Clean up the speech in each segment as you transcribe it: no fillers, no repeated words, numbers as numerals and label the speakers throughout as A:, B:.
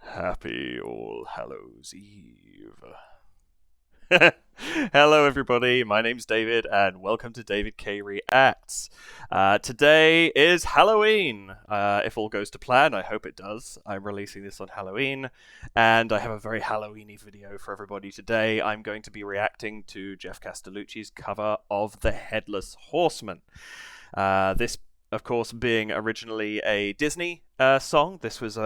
A: Happy All Hallows Eve. Hello, everybody. My name's David, and welcome to David K. Reacts. Today is Halloween. If all goes to plan, I hope it does. I'm releasing this on Halloween, and I have a very Halloween-y video for everybody today. I'm going to be reacting to Geoff Castellucci's cover of the Headless Horseman. This, of course, being originally a Disney song. This was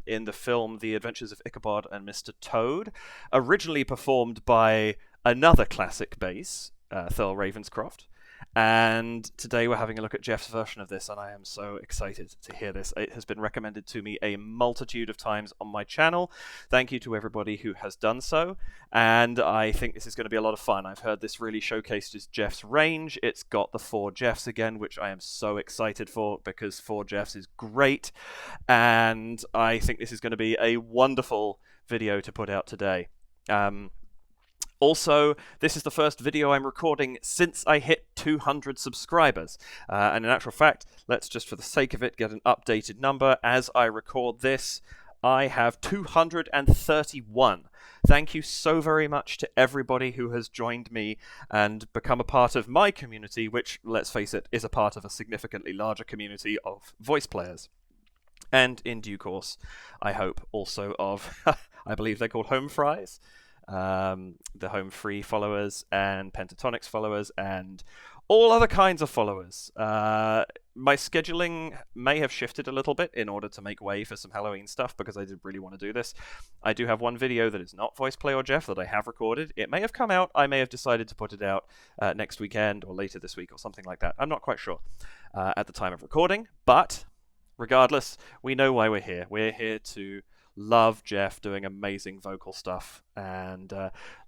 A: in the film The Adventures of Ichabod and Mr. Toad, originally performed by another classic bass, Thurl Ravenscroft. And today we're having a look at Geoff's version of this, and I am so excited to hear this. It has been recommended to me a multitude of times on my channel. Thank you to everybody who has done so, and I think this is going to be a lot of fun. I've heard this really showcased Geoff's range. It's got the 4 Geoffs again, which I am so excited for, because 4 Geoffs is great, and I think this is going to be a wonderful video to put out today. Also, this is the first video I'm recording since I hit 200 subscribers. And in actual fact, let's just for the sake of it get an updated number. As I record this, I have 231. Thank you so very much to everybody who has joined me and become a part of my community, which, let's face it, is a part of a significantly larger community of voice players. And in due course, I hope also of, I believe they're called home fries. The Home Free followers and Pentatonics followers and all other kinds of followers. My scheduling may have shifted a little bit in order to make way for some Halloween stuff, because I did really want to do this. I do have one video that is not Voice Play or Geoff that I have recorded. It may have come out. I may have decided to put it out next weekend or later this week or something like that. I'm not quite sure at the time of recording, but regardless, we know why we're here. We're here to love Geoff doing amazing vocal stuff, and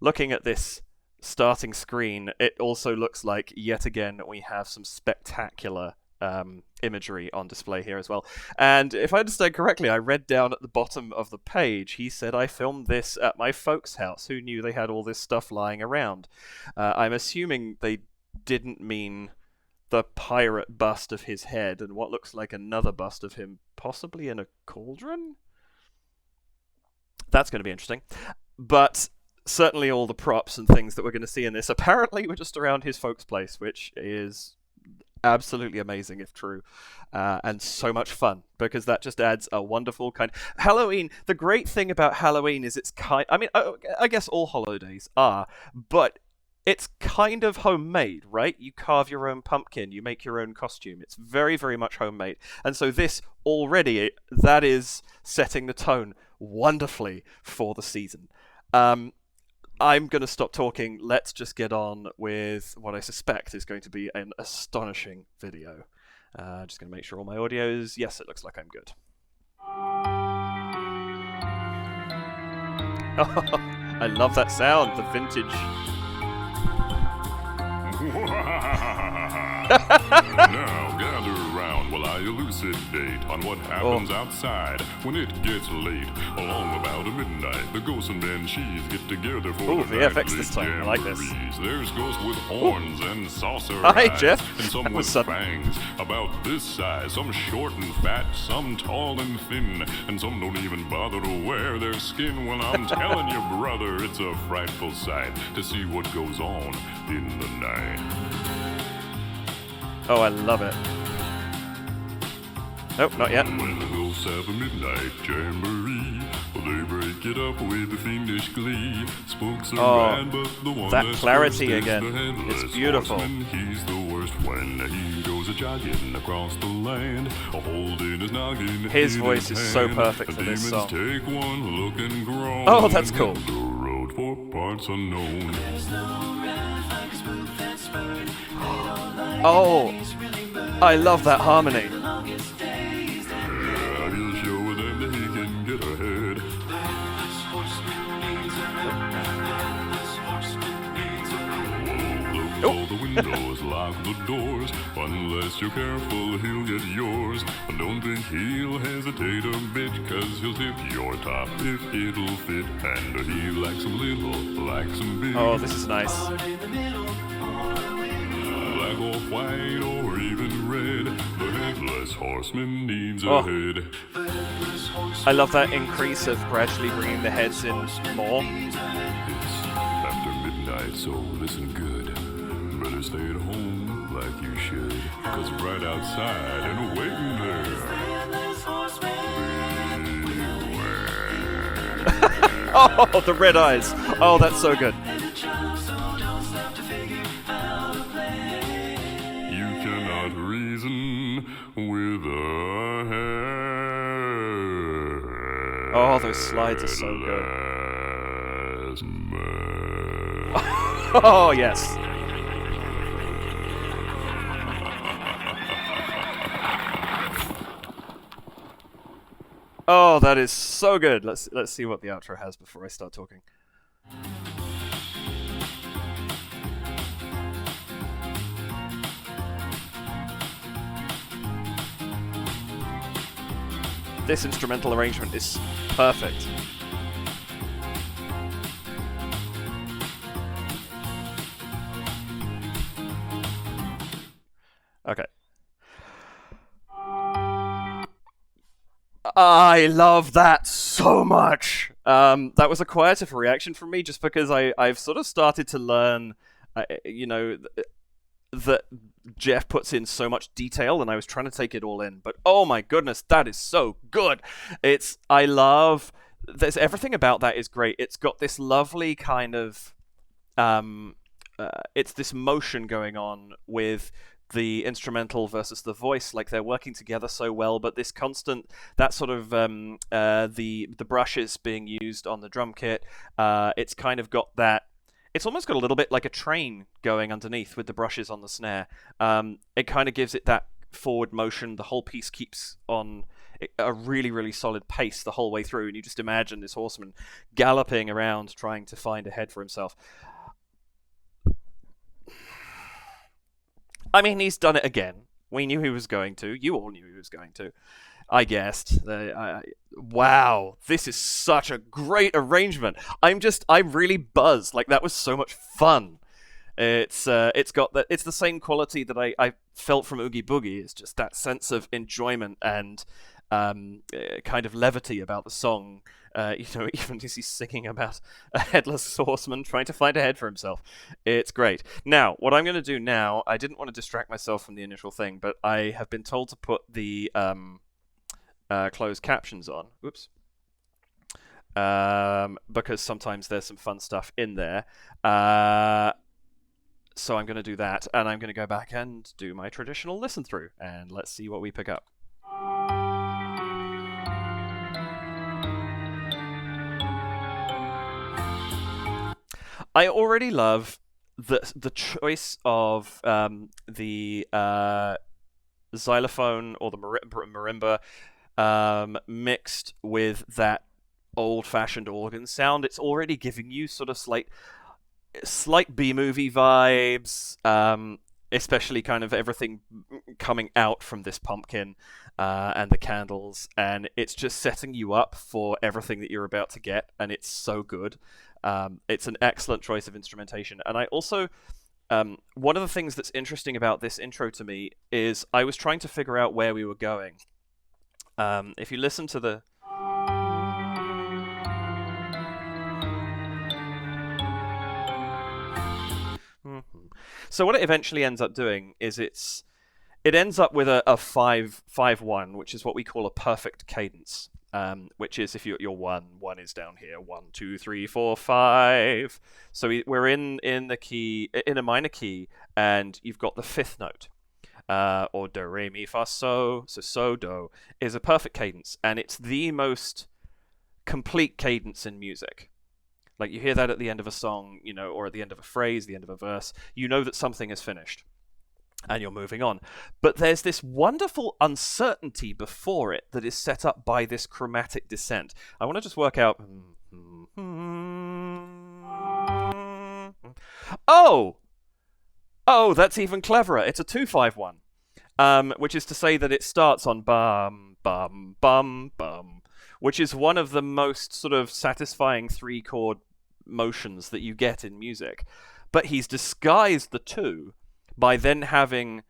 A: looking at this starting screen, it also looks like yet again we have some spectacular imagery on display here as well. And if I understand correctly, I read down at the bottom of the page, he said, I filmed this at my folks' house. Who knew they had all this stuff lying around? I'm assuming they didn't mean the pirate bust of his head and what looks like another bust of him, possibly in a cauldron? That's going to be interesting. But certainly all the props and things that we're going to see in this apparently were just around his folks' place, which is absolutely amazing if true, and so much fun, because that just adds a wonderful kind. Halloween, the great thing about Halloween is it's I mean, I guess all holidays are, but it's kind of homemade, right? You carve your own pumpkin, you make your own costume. It's very, very much homemade. And so this already, that is setting the tone wonderfully for the season. I'm going to stop talking. Let's just get on with what I suspect is going to be an astonishing video. Just going to make sure all my audio is... Yes, it looks like I'm good. I love that sound, the vintage...
B: Now gather around while I elucidate on what happens outside when it gets late. Along about midnight, the ghosts and banshees get together for
A: the FX this time. I like this.
B: There's ghosts with horns and saucer
A: Hi,
B: eyes,
A: Geoff.
B: and some with fangs about this size. Some short and fat, some tall and thin, and some don't even bother to wear their skin. Well, I'm telling you, brother, it's a frightful sight to see what goes on in the night.
A: Oh, I love it. Nope, not yet.
B: When the ghosts have a midnight jamboree, they break it up with fiendish glee. Spooks are bad, but the one
A: that
B: that's
A: clarity
B: first
A: again.
B: is the Headless
A: It's beautiful.
B: Horseman. He's the worst when he goes a-jogging across the land, holding his noggin.
A: His
B: in
A: voice
B: his
A: is so
B: hand.
A: perfect for
B: The
A: this
B: demons
A: song.
B: take one look and groan.
A: Oh, that's cool.
B: The road for parts unknown.
A: Oh, I love that harmony.
B: Yeah, he'll show them that he can get ahead. Close all the windows, lock the doors. Unless you're careful, he'll get yours. But don't think he'll hesitate a bit, cause he'll tip your top if it'll fit. And he likes them little, likes them big.
A: Oh, this is nice.
B: Black or white or even red. The Headless Horseman needs a head.
A: I love that increase of gradually bringing the heads in more.
B: It's after midnight, so listen good. Better stay at home like you should. 'Cause right outside and waiting there.
A: Oh, the red eyes. Oh, that's so good.
B: You cannot reason with a head.
A: Oh, those slides are so good. Oh, yes. Oh, that is so good. Let's see what the outro has before I start talking. This instrumental arrangement is perfect. Okay. I love that so much. That was a quieter reaction from me, just because I've sort of started to learn, that Geoff puts in so much detail, and I was trying to take it all in. But oh my goodness, that is so good. There's everything about that is great. It's got this lovely kind of, it's this motion going on with the instrumental versus the voice, like they're working together so well, but this constant, that sort of the brushes being used on the drum kit, it's kind of got that, it's almost got a little bit like a train going underneath with the brushes on the snare. It kind of gives it that forward motion. The whole piece keeps on a really, really solid pace the whole way through, and you just imagine this horseman galloping around trying to find a head for himself. I mean, he's done it again. We knew he was going to. You all knew he was going to. I guessed. Wow, this is such a great arrangement. I'm really buzzed. Like, that was so much fun. It's got that. It's the same quality that I felt from Oogie Boogie. It's just that sense of enjoyment and kind of levity about the song. Even as he's singing about a headless horseman trying to find a head for himself. It's great. Now, what I'm going to do now, I didn't want to distract myself from the initial thing, but I have been told to put the closed captions on. Whoops. Because sometimes there's some fun stuff in there. So I'm going to do that, and I'm going to go back and do my traditional listen through, and let's see what we pick up. I already love the choice of the xylophone or the marimba mixed with that old-fashioned organ sound. It's already giving you sort of slight B-movie vibes, especially kind of everything coming out from this pumpkin and the candles, and it's just setting you up for everything that you're about to get, and it's so good. It's an excellent choice of instrumentation. And I also, one of the things that's interesting about this intro to me is I was trying to figure out where we were going. If you listen to the... So what it eventually ends up doing is it ends up with a 5-5-1, which is what we call a perfect cadence. Which is if you're one is down here, 1, 2, 3, 4, 5. So we're in the key, in a minor key, and you've got the fifth note, or do re mi fa so. So do is a perfect cadence, and it's the most complete cadence in music. Like, you hear that at the end of a song, or at the end of a phrase, the end of a verse, you know that something is finished. And you're moving on. But there's this wonderful uncertainty before it that is set up by this chromatic descent. I want to just work out... Oh, that's even cleverer. It's a 2-5-1. Which is to say that it starts on bum, bum, bum, bum, which is one of the most sort of satisfying 3-chord motions that you get in music. But he's disguised the 2 by then having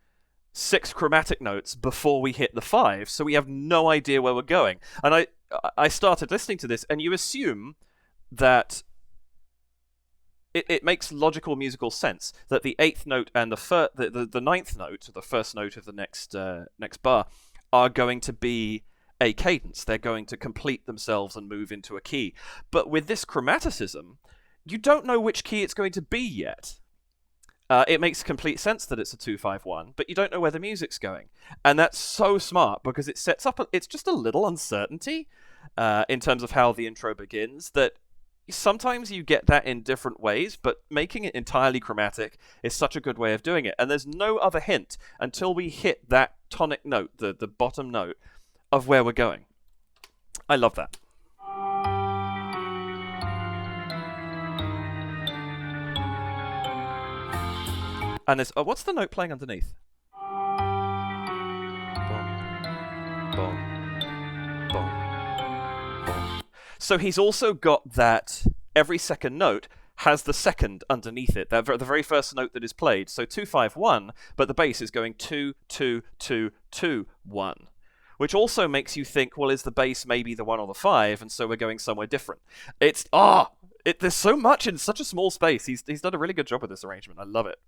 A: 6 chromatic notes before we hit the 5, so we have no idea where we're going. And I started listening to this, and you assume that it makes logical musical sense that the 8th note and the 9th note, the first note of the next bar, are going to be a cadence. They're going to complete themselves and move into a key. But with this chromaticism, you don't know which key it's going to be yet. It makes complete sense that it's a 2-5-1, but you don't know where the music's going. And that's so smart because it sets up, it's just a little uncertainty in terms of how the intro begins, that sometimes you get that in different ways, but making it entirely chromatic is such a good way of doing it. And there's no other hint until we hit that tonic note, the bottom note, of where we're going. I love that. And there's, what's the note playing underneath? Boom, boom, boom. So he's also got that every second note has the second underneath it, the very first note that is played. So 2-5-1, but the bass is going 2-2-2-2-1, which also makes you think, well, is the bass maybe the 1 or the 5, and so we're going somewhere different. There's so much in such a small space. He's done a really good job with this arrangement. I love it.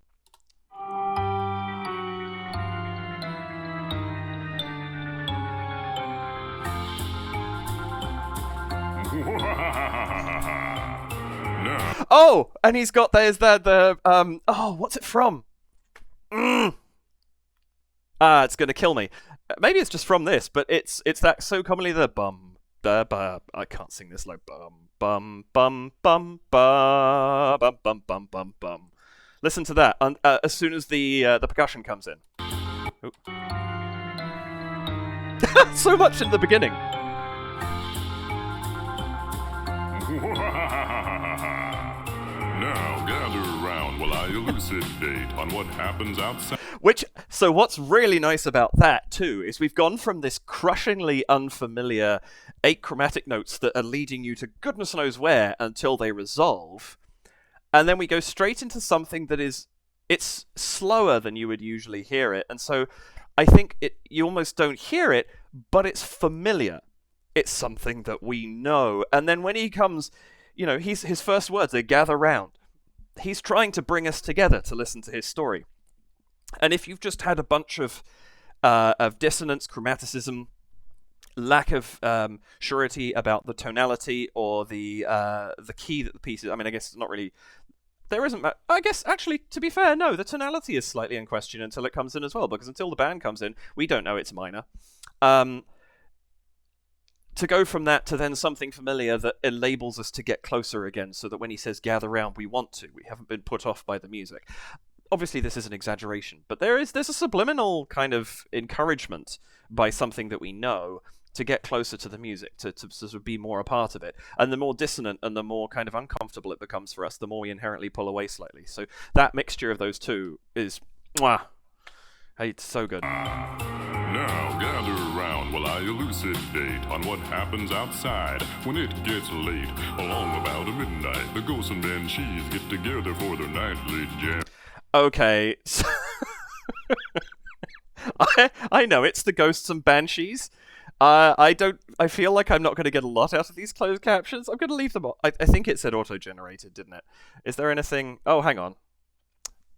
B: No.
A: Oh, and he's got what's it from? It's gonna kill me. Maybe it's just from this, but it's that so commonly the bum ba ba. I can't sing this like bum bum bum bum ba bum bum bum bum bum. Listen to that. As soon as the percussion comes in. So much in the beginning.
B: Now gather around while I elucidate on what happens outside.
A: So what's really nice about that too is we've gone from this crushingly unfamiliar 8 chromatic notes that are leading you to goodness knows where until they resolve, and then we go straight into something that it's slower than you would usually hear it, and so I think you almost don't hear it, but it's familiar. It's something that we know. And then when he comes, his first words are gather round. He's trying to bring us together to listen to his story. And if you've just had a bunch of dissonance, chromaticism, lack of surety about the tonality or the key that the piece is, I mean, I guess it's not really. There isn't. I guess actually, to be fair, no, the tonality is slightly in question until it comes in as well, because until the band comes in, we don't know it's minor. To go from that to then something familiar that enables us to get closer again, so that when he says gather round, we want to. We haven't been put off by the music. Obviously, this is an exaggeration, but there's a subliminal kind of encouragement by something that we know to get closer to the music, to sort of be more a part of it. And the more dissonant and the more kind of uncomfortable it becomes for us, the more we inherently pull away slightly. So that mixture of those two is, mwah. Hey, it's so good.
B: Now gather around while I elucidate on what happens outside when it gets late. Along about midnight, the ghosts and banshees get together for their nightly jam.
A: Okay, so I know it's the ghosts and banshees. I feel like I'm not going to get a lot out of these closed captions. I'm going to leave them on. I think it said auto-generated, didn't it? Is there anything? Oh, hang on.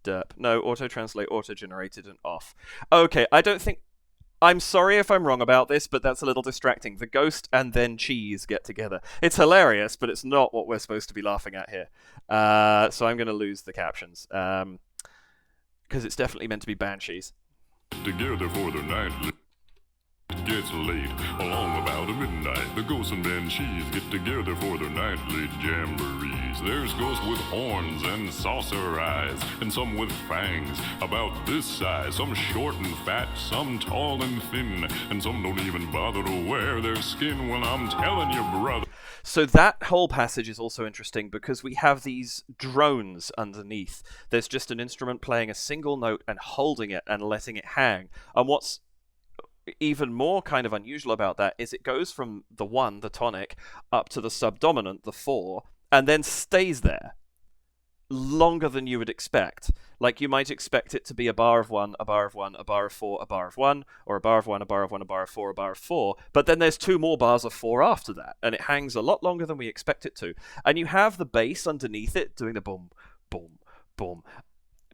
A: Derp. No, auto-translate, auto-generated, and off. Okay, I don't think. I'm sorry if I'm wrong about this, but that's a little distracting. The ghost and then cheese get together. It's hilarious, but it's not what we're supposed to be laughing at here. So I'm going to lose the captions. Because it's definitely meant to be banshees.
B: Together for their nightly. It gets late, along about midnight. The ghosts and banshees get together for their nightly jamborees. There's ghosts with horns and saucer eyes, and some with fangs about this size. Some short and fat, some tall and thin, and some don't even bother to wear their skin. Well, I'm telling you, brother.
A: So that whole passage is also interesting because we have these drones underneath. There's just an instrument playing a single note and holding it and letting it hang. And what's even more kind of unusual about that is it goes from the 1, the tonic, up to the subdominant, the 4, and then stays there. longer than you would expect. Like, you might expect it to be a bar of 1, a bar of 1, a bar of 4, a bar of 1, or a bar of 1, a bar of 1, a bar of 4, a bar of 4, but then there's 2 more bars of 4 after that, and it hangs a lot longer than we expect it to. And you have the bass underneath it doing the boom, boom, boom.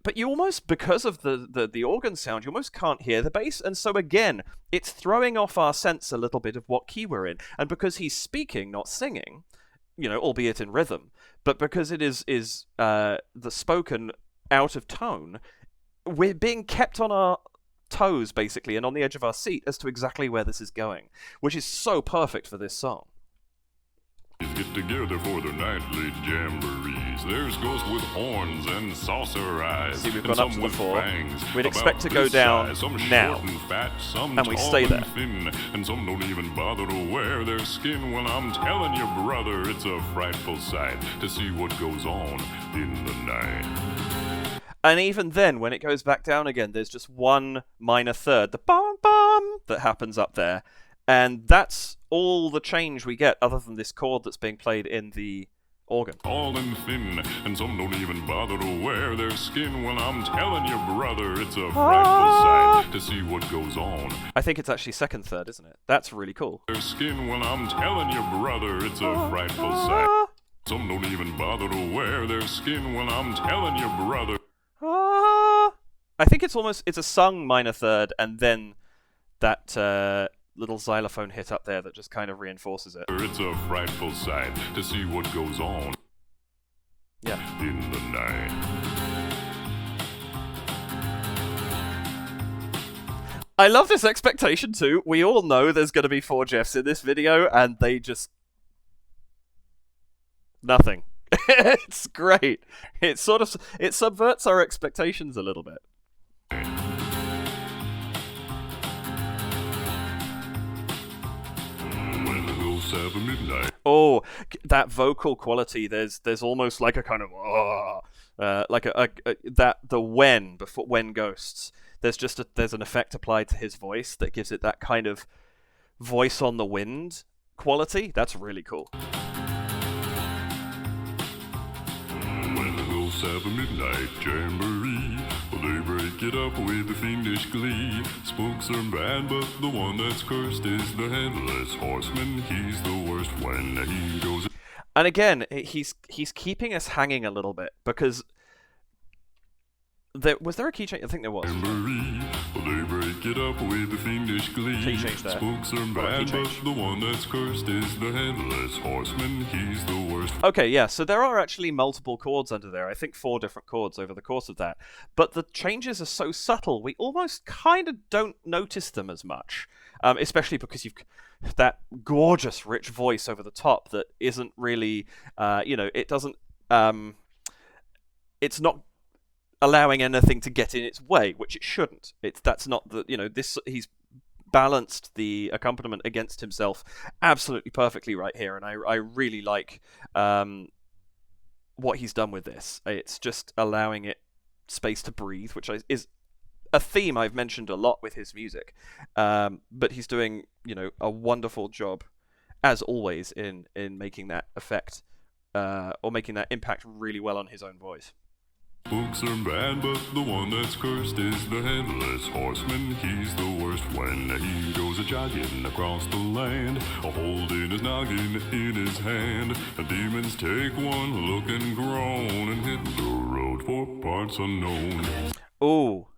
A: But you almost, because of the organ sound, you almost can't hear the bass, and so again, it's throwing off our sense a little bit of what key we're in. And because he's speaking, not singing, albeit in rhythm, but because it is the spoken out of tone, we're being kept on our toes, basically, and on the edge of our seat as to exactly where this is going, which is so perfect for this song.
B: Get together for their nightly jamborees. There's ghosts with horns and saucer eyes.
A: See, we've gone up to the 4. We'd expect to go down now, and we stay there.
B: And some don't even bother to wear their skin. Well, I'm telling you, brother, it's a frightful sight to see what goes on in the night.
A: And even then, when it goes back down again, there's just one minor third, the bum-bum, that happens up there. And that's all the change we get, other than this chord that's being played in the organ.
B: Tall and thin, and some don't even bother to wear their skin. Well, I'm telling you, brother, it's a frightful sight to see what goes on.
A: I think it's actually second third, isn't it? That's really cool.
B: Their skin, well, I'm telling you, brother, it's a frightful sight. Some don't even bother to wear their skin. Well, I'm telling you, brother.
A: I think it's a sung minor third, and then that little xylophone hit up there that just kind of reinforces it.
B: It's a frightful sight to see what goes on.
A: Yeah.
B: In the night.
A: I love this expectation too. We all know there's going to be 4 Geoffs in this video, and they just nothing. It's great. It subverts our expectations a little bit. Oh, that vocal quality. There's almost like a kind of like the when ghosts. There's an effect applied to his voice that gives it that kind of voice on the wind quality. That's really cool.
B: When the ghosts have a midnight jamboree, they break it up with a fiendish glee. Spooks are bad, but the one that's cursed is the Headless Horseman. He's the worst when he goes.
A: And again, he's keeping us hanging a little bit, because was there a key change? I think there was.
B: They break it up with a fiendish glee.
A: Key change there.
B: Spooks are bad, but the one that's cursed is the Headless Horseman. He's the worst.
A: Okay, yeah, so there are actually multiple chords under there. I think 4 different chords over the course of that. But the changes are so subtle, we almost kind of don't notice them as much. Especially because you've that gorgeous, rich voice over the top that isn't really, it doesn't, it's not allowing anything to get in its way, which it shouldn't. That's not he's balanced the accompaniment against himself absolutely perfectly right here, and I really like what he's done with this. It's just allowing it space to breathe, which is a theme I've mentioned a lot with his music. But he's doing, a wonderful job, as always, in making that effect or making that impact really well on his own voice.
B: Spooks are bad, but the one that's cursed is the Headless Horseman. He's the worst when he goes a-jogging across the land, holding his noggin in his hand. The demons take one look and groan and hit the road for parts unknown.
A: Ooh.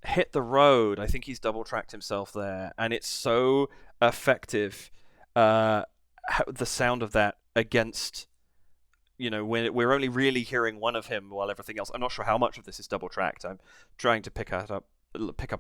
A: Hit the road. I think he's double-tracked himself there, and it's so effective, the sound of that against... when we're only really hearing one of him while everything else... I'm not sure how much of this is double-tracked. I'm trying to pick up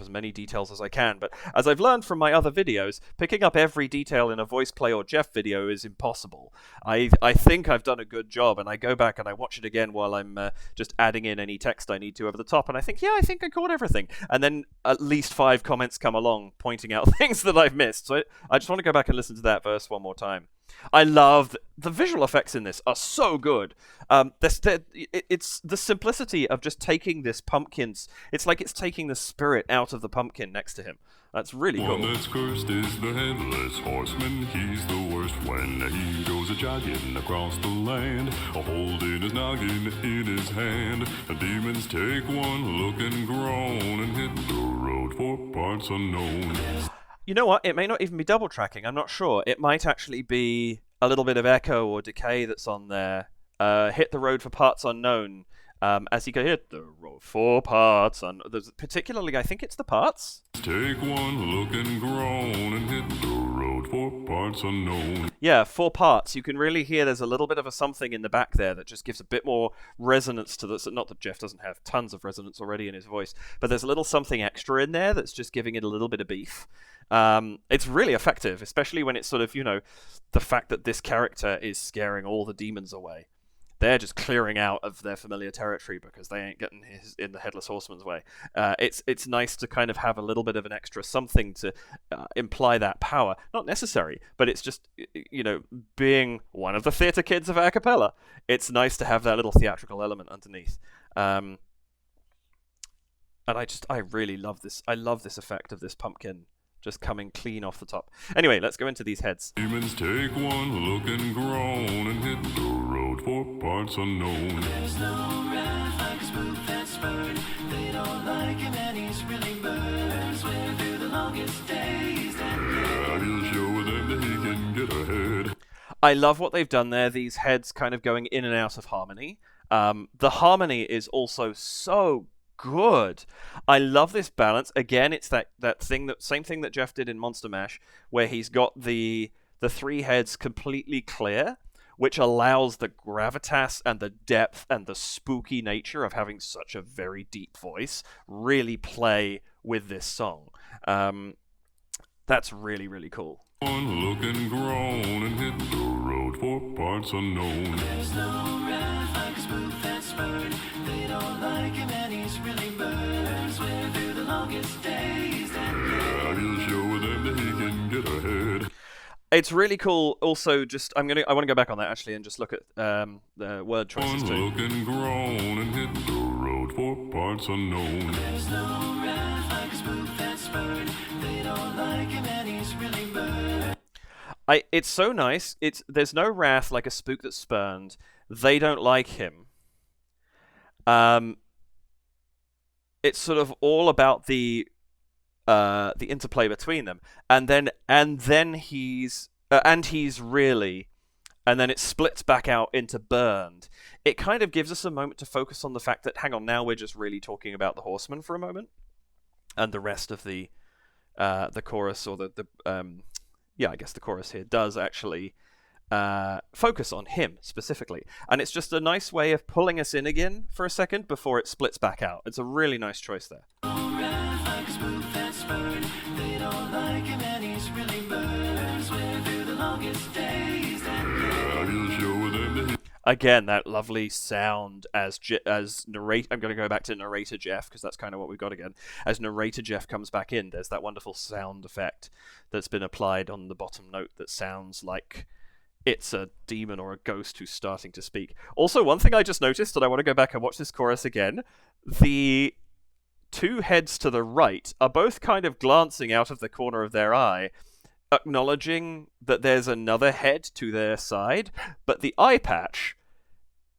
A: as many details as I can, but as I've learned from my other videos, picking up every detail in a voice play or Geoff video is impossible. I think I've done a good job, and I go back and I watch it again while I'm just adding in any text I need to over the top, and I think I caught everything. And then at least 5 comments come along pointing out things that I've missed. So I just want to go back and listen to that verse one more time. I love the visual effects in this are so good. It's the simplicity of just taking this pumpkin's. It's like it's taking the spirit out of the pumpkin next to him. That's really cool.
B: One that's cursed is the Headless Horseman. He's the worst when he goes a-jogging across the land, holding his noggin in his hand. The demons take one look and groan and hit the road for parts unknown.
A: You know what? It may not even be double tracking. I'm not sure. It might actually be a little bit of echo or decay that's on there. Hit the road for parts unknown. As you go, hit the road for parts unknown. Particularly, I think it's the parts.
B: Take one look and groan and hit the road for parts unknown.
A: Yeah, 4 parts. You can really hear there's a little bit of a something in the back there that just gives a bit more resonance to this. Not that Geoff doesn't have tons of resonance already in his voice, but there's a little something extra in there that's just giving it a little bit of beef. It's really effective, especially when it's sort of, the fact that this character is scaring all the demons away. They're just clearing out of their familiar territory because they ain't getting in the Headless Horseman's way. It's nice to kind of have a little bit of an extra something to imply that power. Not necessary, but it's just, being one of the theatre kids of a cappella, it's nice to have that little theatrical element underneath. And I really love this. I love this effect of this pumpkin just coming clean off the top. Anyway, let's go into these heads.
B: Demons take one look and groan and hit the road for parts unknown.
C: There's no wrath like a spook that's burned. They don't like him and he's really burned. Swear through the longest days that
B: He'll show them that he can get ahead.
A: I love what they've done there, these heads kind of going in and out of harmony. The harmony is also so good. I love this balance. Again, it's that same thing that Geoff did in Monster Mash, where he's got the 3 heads completely clear, which allows the gravitas and the depth and the spooky nature of having such a very deep voice really play with this song. That's really, really cool.
B: One look and groan and hit the road for parts unknown.
C: there's no wrath like a spook that's burned. They don't like him and he's really burned. Swear through the longest days that
B: He'll show them that he can get ahead.
A: It's really cool. Also, just I want to go back on that actually and just look at the word choices
B: One
A: too.
B: look and groan and hit the road for parts unknown.
C: there's no wrath like a spook that's burned. They don't like him and he's really burned.
A: It's so nice. There's no wrath like a spook that's spurned. They don't like him. It's sort of all about the interplay between them, and then he's really, and then it splits back out into burned. It kind of gives us a moment to focus on the fact that, hang on, now we're just really talking about the horseman for a moment, and the rest of the chorus or I guess the chorus here does actually focus on him specifically. And it's just a nice way of pulling us in again for a second before it splits back out. It's a really nice choice there.
C: No wrath like a spook that's burned. They don't like him and he's really burned. Swear through the longest days that
B: He'll show them that
A: Again, that lovely sound as narrate. I'm going to go back to narrator Geoff because that's kind of what we've got again. As narrator Geoff comes back in, there's that wonderful sound effect that's been applied on the bottom note that sounds like it's a demon or a ghost who's starting to speak. Also, one thing I just noticed, and I want to go back and watch this chorus again, the 2 heads to the right are both kind of glancing out of the corner of their eye, acknowledging that there's another head to their side, but the eye patch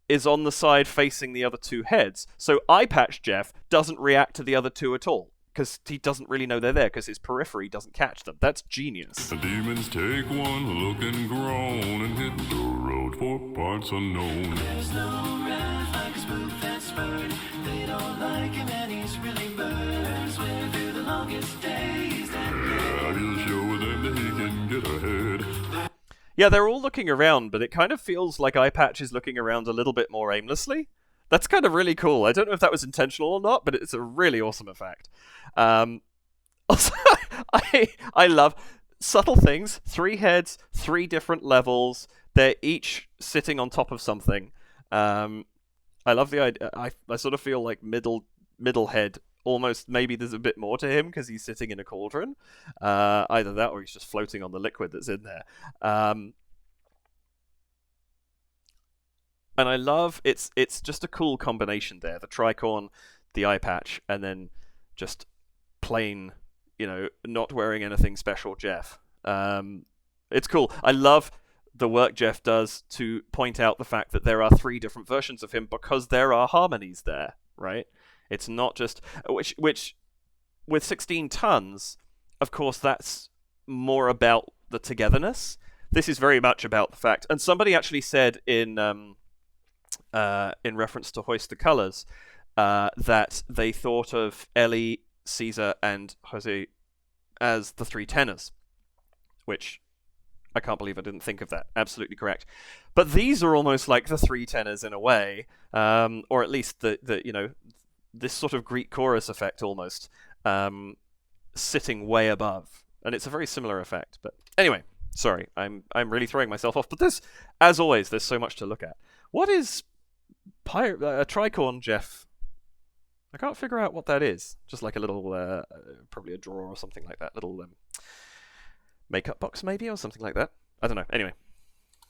A: is on the side facing the other 2 heads. So eye patch Geoff doesn't react to the other 2 at all, because he doesn't really know they're there, because his periphery doesn't catch them. That's genius.
B: the demons take one look and groan and hit the road for parts unknown.
C: there's no wrath like a spook that's burned. They don't like him and he's really burned. Swear through the longest days that
B: He'll show them that he can get ahead.
A: Yeah, they're all looking around, but it kind of feels like eye patch is looking around a little bit more aimlessly. That's kind of really cool. I don't know if that was intentional or not, but it's a really awesome effect. Also, I love subtle things. 3 heads, 3 different levels. They're each sitting on top of something. I love the idea. I sort of feel like middle head almost maybe there's a bit more to him because he's sitting in a cauldron. Either that or he's just floating on the liquid that's in there. And I love it's just a cool combination there. The tricorn, the eye patch, and then just plain, not wearing anything special Geoff. It's cool. I love the work Geoff does to point out the fact that there are 3 different versions of him because there are harmonies there, right? It's not just which with 16 tons, of course, that's more about the togetherness. This is very much about the fact, and somebody actually said in reference to Hoist the Colours that they thought of Ellie, Caesar, and Jose as the 3 tenors, which I can't believe I didn't think of that. Absolutely correct. But these are almost like the 3 tenors in a way, or at least the this sort of Greek chorus effect almost sitting way above, and it's a very similar effect. But anyway, sorry, I'm really throwing myself off. But as always, there's so much to look at. What is a tricorn, Geoff? I can't figure out what that is. Just like a little, probably a drawer or something like that. Little makeup box maybe, or something like that. I don't know. Anyway.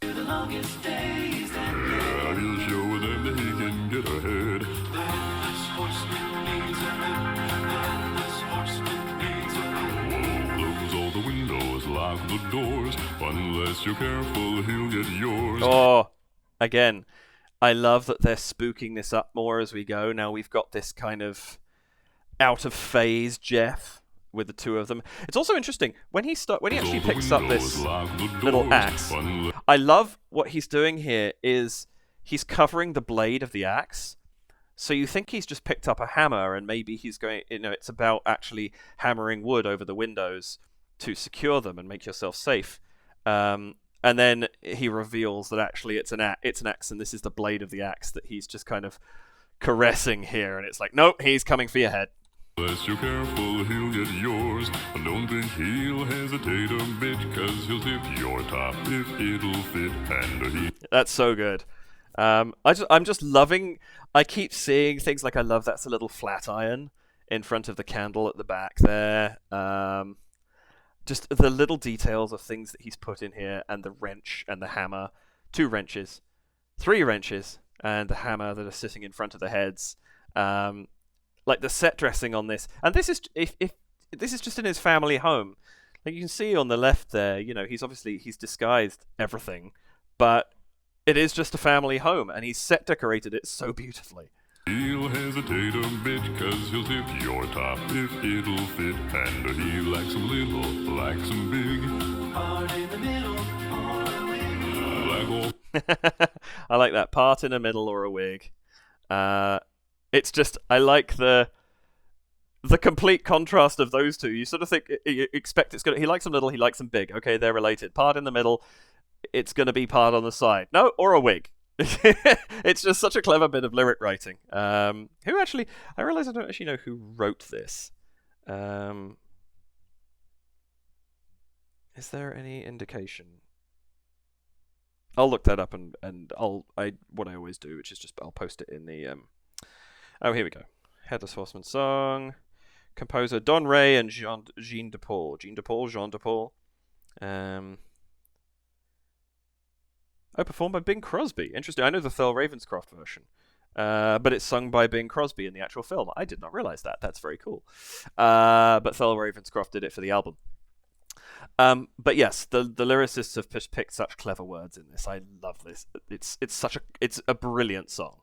C: The longest days and
B: Yeah, he'll show them that he can get ahead.
C: the Headless Horseman needs a head. The Headless Horseman needs a head.
B: Close all the windows, lock the doors. Unless you're careful, he'll get yours.
A: Oh, again, I love that they're spooking this up more as we go. Now we've got this kind of out of phase Geoff with the 2 of them. It's also interesting when he actually picks up this little axe. I love what he's doing here is he's covering the blade of the axe. So you think he's just picked up a hammer and maybe he's going, it's about actually hammering wood over the windows to secure them and make yourself safe. And then he reveals that actually it's an axe, and this is the blade of the axe that he's just kind of caressing here. And it's like, nope, he's coming for your head.
B: Unless you're careful, he'll get yours. And don't think he'll hesitate a bit, 'cause he'll tip your top if it'll fit. And
A: That's so good. I'm just loving. I keep seeing things like I love that's a little flat iron in front of the candle at the back there. Just the little details of things that he's put in here, and the wrench and the hammer, 2 wrenches, 3 wrenches, and the hammer that are sitting in front of the heads. Like the set dressing on this, and this is if this is just in his family home. Like you can see on the left there, he's disguised everything, but it is just a family home, and he's set decorated it so beautifully.
B: he'll hesitate a bit, 'cause he'll tip your top if it'll fit. And he likes them little, likes them big.
C: Part in the middle or a wing.
B: Like all
A: I like that part in a middle or a wig. It's just I like the complete contrast of those 2. You sort of think you expect it's gonna. He likes them little, he likes them big. Okay, they're related. Part in the middle, it's gonna be part on the side. No, or a wig. It's just such a clever bit of lyric writing. Who actually? I realize I don't actually know who wrote this. Is there any indication? I'll look that up and what I always do, which is just I'll post it in the Oh, here we go. Headless Horseman song. Composer Don Raye and Jean de Paul. Jean de Paul. Performed by Bing Crosby. Interesting. I know the Thurl Ravenscroft version. But it's sung by Bing Crosby in the actual film. I did not realize that. That's very cool. But Thurl Ravenscroft did it for the album. But yes, the lyricists have picked such clever words in this. I love this. It's a brilliant song.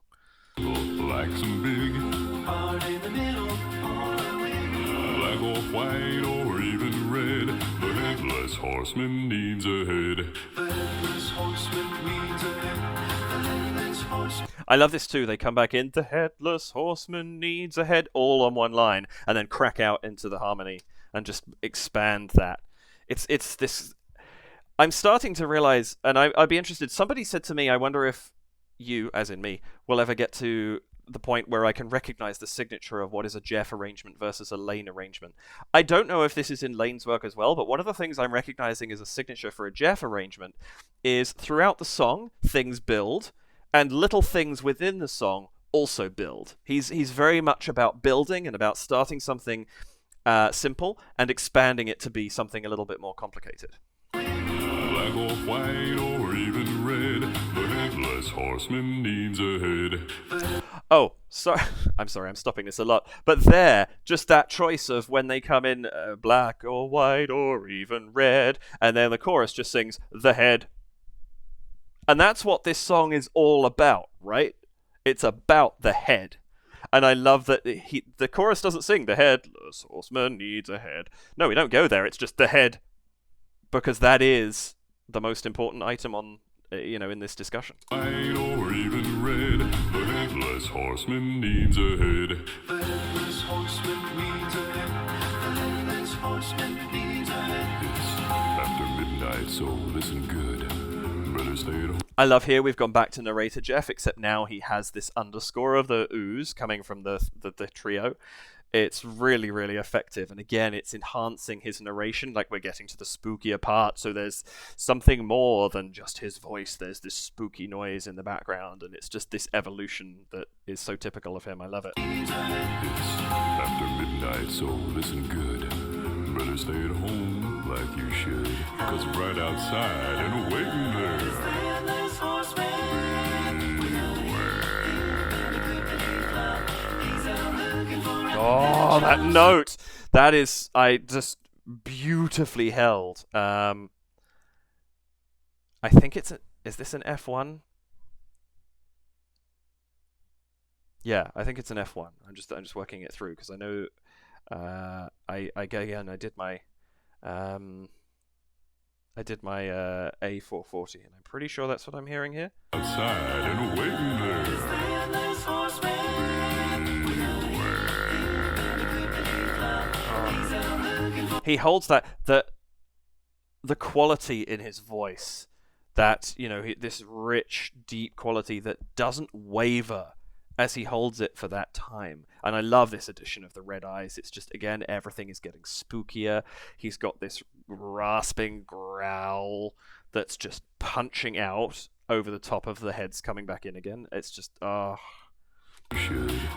B: like some big.
C: Part in the middle or a wing.
B: Black or white or even red. The Headless Horseman needs a head.
C: The Headless Horseman needs a head. The Headless Horseman.
A: I love this too. They come back in, the Headless Horseman needs a head, all on one line, and then crack out into the harmony and just expand that. It's this. I'm starting to realize, and I'd be interested. Somebody said to me, I wonder if you, as in me, will ever get to the point where I can recognize the signature of what is a Geoff arrangement versus a Lane arrangement. I don't know if this is in Lane's work as well, but one of the things I'm recognizing as a signature for a Geoff arrangement is throughout the song, things build, and little things within the song also build. He's very much about building and about starting something simple and expanding it to be something a little bit more complicated.
B: Black or white or even red, the Headless Horseman needs a head.
A: Oh, sorry. I'm sorry, I'm stopping this a lot. But there, just that choice of when they come in black or white or even red, and then the chorus just sings, the head. And that's what this song is all about, right? It's about the head. And I love that the chorus doesn't sing, the Headless Horseman needs a head. No, we don't go there, it's just the head. Because that is the most important item on, in this discussion.
B: White or even red, the Headless Horseman needs a head.
C: The Headless Horseman needs a head. The Headless Horseman needs a head.
B: It's after midnight, so listen good. Better stay at home.
A: I love here we've gone back to narrator Geoff, except now he has this underscore of the ooze coming from the trio. It's really, really effective. And again, it's enhancing his narration, like we're getting to the spookier part. So there's something more than just his voice. There's this spooky noise in the background, and it's just this evolution that is so typical of him. I love it.
B: It's after midnight, so listen good. Better stay at home like you should. 'Cause right outside and waiting there.
C: Headless Horseman.
A: Oh, that note! That is, just beautifully held. I think is this an F1? Yeah, I think it's an F1. I'm just working it through because I know, I did my A440, and I'm pretty sure that's what I'm hearing here.
B: Outside and waiting there.
C: Headless Horseman.
A: He holds the quality in his voice, that this rich, deep quality that doesn't waver as he holds it for that time. And I love this addition of the red eyes. It's just, again, everything is getting spookier. He's got this rasping growl that's just punching out over the top of the heads coming back in again. It's just,
B: Should,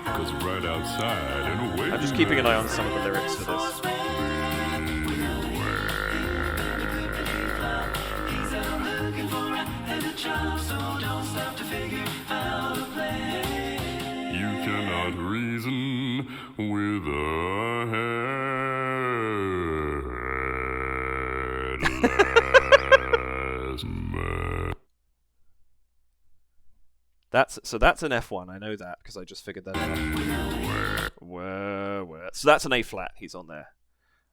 B: 'cause right outside and waiting.
A: I'm just keeping an eye on some of the lyrics for this.
B: You cannot reason with a headless man.
A: That's an F1. I know that because I just figured that out. So that's an A flat. He's on there.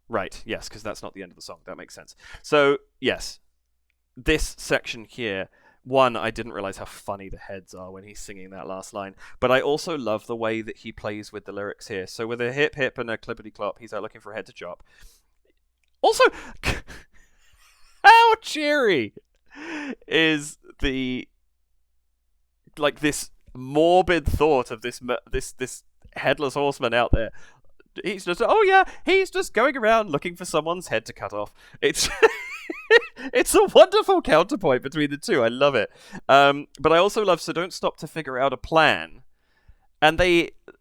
A: Right. Yes, because that's not the end of the song. That makes sense. So yes, this section here. One, I didn't realize how funny the heads are when he's singing that last line. But I also love the way that he plays with the lyrics here. So with a hip hip and a clippity clop, he's out looking for a head to chop. Also, how cheery is this morbid thought of this Headless Horseman out there. He's just, he's just going around looking for someone's head to cut off. It's it's a wonderful counterpoint between the two. I love it. But I also love So Don't Stop to Figure Out a Plan. And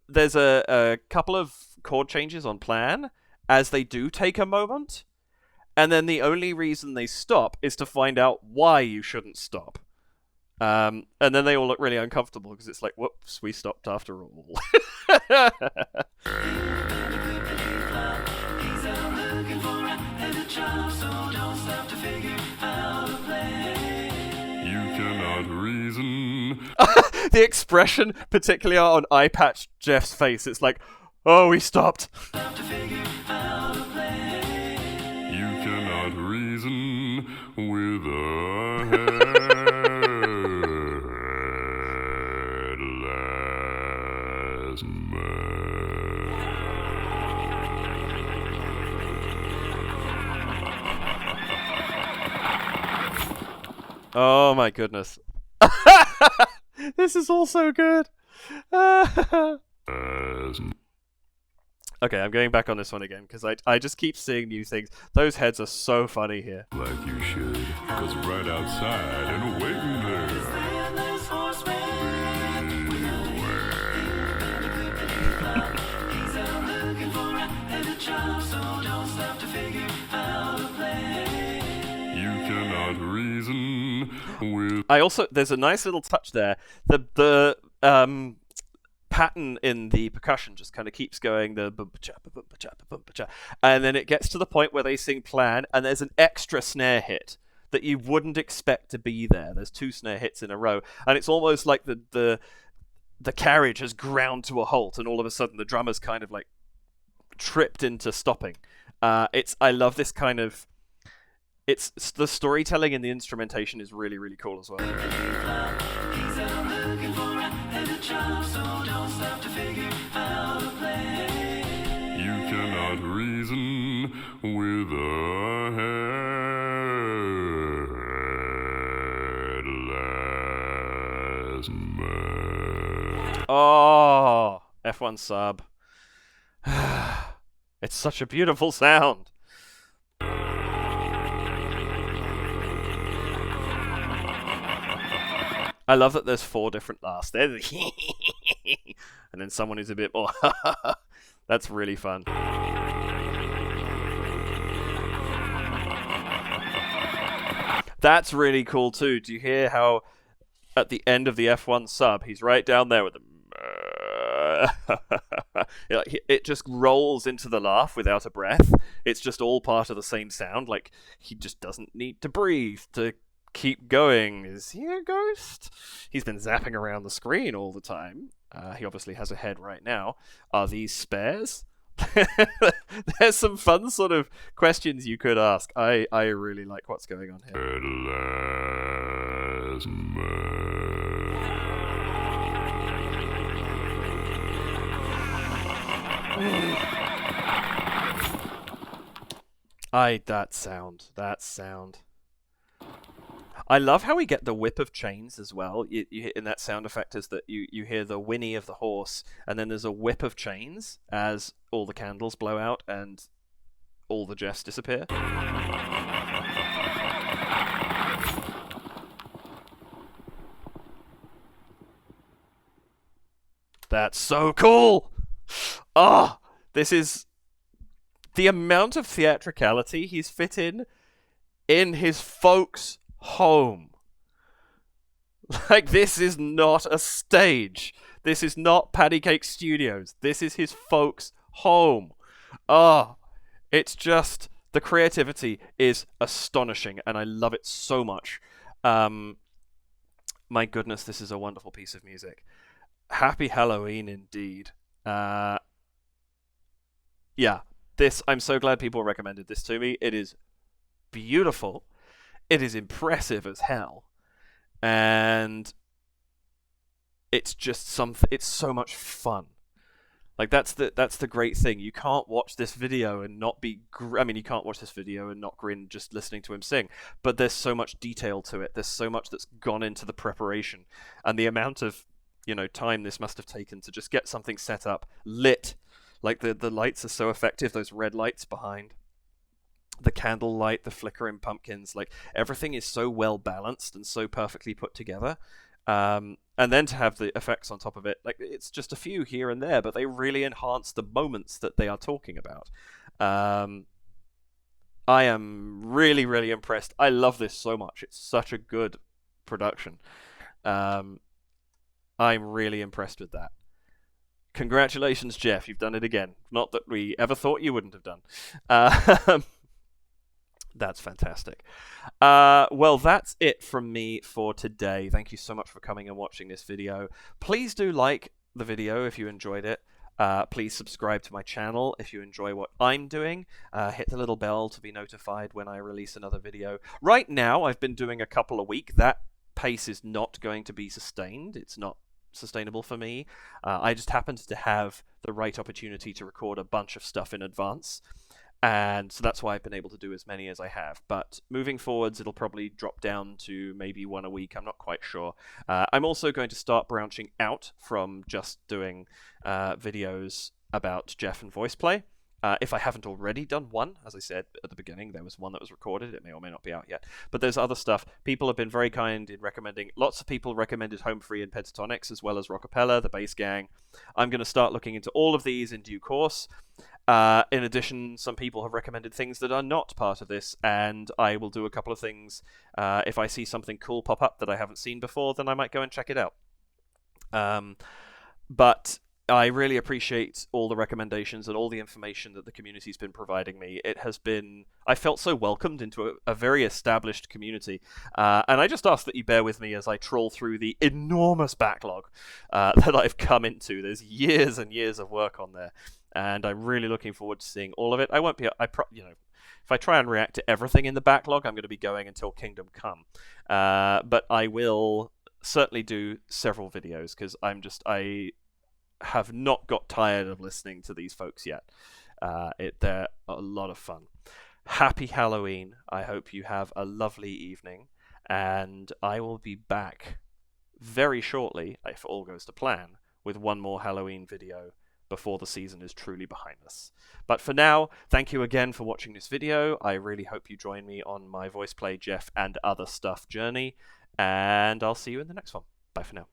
A: there's a couple of chord changes on Plan as they do take a moment. And then the only reason they stop is to find out why you shouldn't stop. And then they all look really uncomfortable because it's like, whoops, we stopped after all.
B: You cannot reason.
A: The expression, particularly on eye patch Geoff's face, it's like, oh, we stopped.
B: You cannot reason with a headless man.
A: Oh my goodness. This is all so good. Okay, I'm going back on this one again because I just keep seeing new things. Those heads are so funny here.
B: Like you should, 'cause right outside and waiting there.
C: chop, so don't stop to figure out a plan.
B: You cannot reason with.
A: I also, there's a nice little touch there. The pattern in the percussion just kind of keeps going, the bum-pa-cha, bum-pa-cha, bum-pa-cha, and then it gets to the point where they sing plan, and there's an extra snare hit that you wouldn't expect to be there. There's 2 snare hits in a row, and it's almost like the carriage has ground to a halt, and all of a sudden the drummer's kind of like tripped into stopping. I love this kind of. It's the storytelling and the instrumentation is really, really cool as well.
C: He's out looking for a head of chop, so don't stop to figure out a plan.
B: You cannot reason with a headless man.
A: Oh, F1 sub. It's such a beautiful sound. I love that there's 4 different laughs. There's and then someone who's a bit more. That's really fun. That's really cool too. Do you hear how at the end of the F1 sub, he's right down there with the. It just rolls into the laugh without a breath. It's just all part of the same sound. Like, he just doesn't need to breathe to keep going. Is he a ghost? He's been zapping around the screen all the time. He obviously has a head right now. Are these spares? There's some fun sort of questions you could ask. I really like what's going on here.
B: Headless man.
A: That sound. I love how we get the whip of chains as well. You in that sound effect is that you hear the whinny of the horse, and then there's a whip of chains as all the candles blow out and all the Geoffs disappear. That's so cool! Oh, this is the amount of theatricality he's fit in his folks' home. Like, this is not a stage. This is not Patty Cake Studios. This is his folks' home. Oh, it's just, the creativity is astonishing, and I love it so much. My goodness, this is a wonderful piece of music. Happy Halloween indeed. Yeah, I'm so glad people recommended this to me. It is beautiful. It is impressive as hell. And it's just it's so much fun. Like, that's the great thing. You can't watch this video and not be you can't watch this video and not grin just listening to him sing, but there's so much detail to it. There's so much that's gone into the preparation, and the amount of time this must have taken to just get something set up, lit. Like, the lights are so effective, those red lights behind. The candle light, the flickering pumpkins, like, everything is so well balanced and so perfectly put together. And then to have the effects on top of it, like, it's just a few here and there, but they really enhance the moments that they are talking about. I am really, really impressed. I love this so much. It's such a good production. I'm really impressed with that. Congratulations, Geoff. You've done it again. Not that we ever thought you wouldn't have done. That's fantastic. Well, that's it from me for today. Thank you so much for coming and watching this video. Please do like the video if you enjoyed it. Please subscribe to my channel if you enjoy what I'm doing. Hit the little bell to be notified when I release another video. Right now, I've been doing a couple a week. That pace is not going to be sustained. It's not sustainable for me. I just happened to have the right opportunity to record a bunch of stuff in advance, and so that's why I've been able to do as many as I have. But moving forwards, it'll probably drop down to maybe one a week. I'm not quite sure. I'm also going to start branching out from just doing videos about Geoff and voice play, If I haven't already done one, as I said at the beginning, there was one that was recorded. It may or may not be out yet. But there's other stuff. People have been very kind in recommending. Lots of people recommended Home Free and Pentatonics, as well as Rockapella, the Bass Gang. I'm going to start looking into all of these in due course. In addition, some people have recommended things that are not part of this, and I will do a couple of things. If I see something cool pop up that I haven't seen before, then I might go and check it out. But I really appreciate all the recommendations and all the information that the community's been providing me. I felt so welcomed into a very established community. And I just ask that you bear with me as I troll through the enormous backlog that I've come into. There's years and years of work on there. And I'm really looking forward to seeing all of it. I won't be, if I try and react to everything in the backlog, I'm going to be going until Kingdom Come. But I will certainly do several videos because I have not got tired of listening to these folks yet. They're a lot of fun. Happy Halloween. I hope you have a lovely evening, and I will be back very shortly, if all goes to plan, with one more Halloween video before the season is truly behind us. But for now, thank you again for watching this video. I really hope you join me on my voice play Geoff and other stuff journey, and I'll see you in the next one. Bye for now.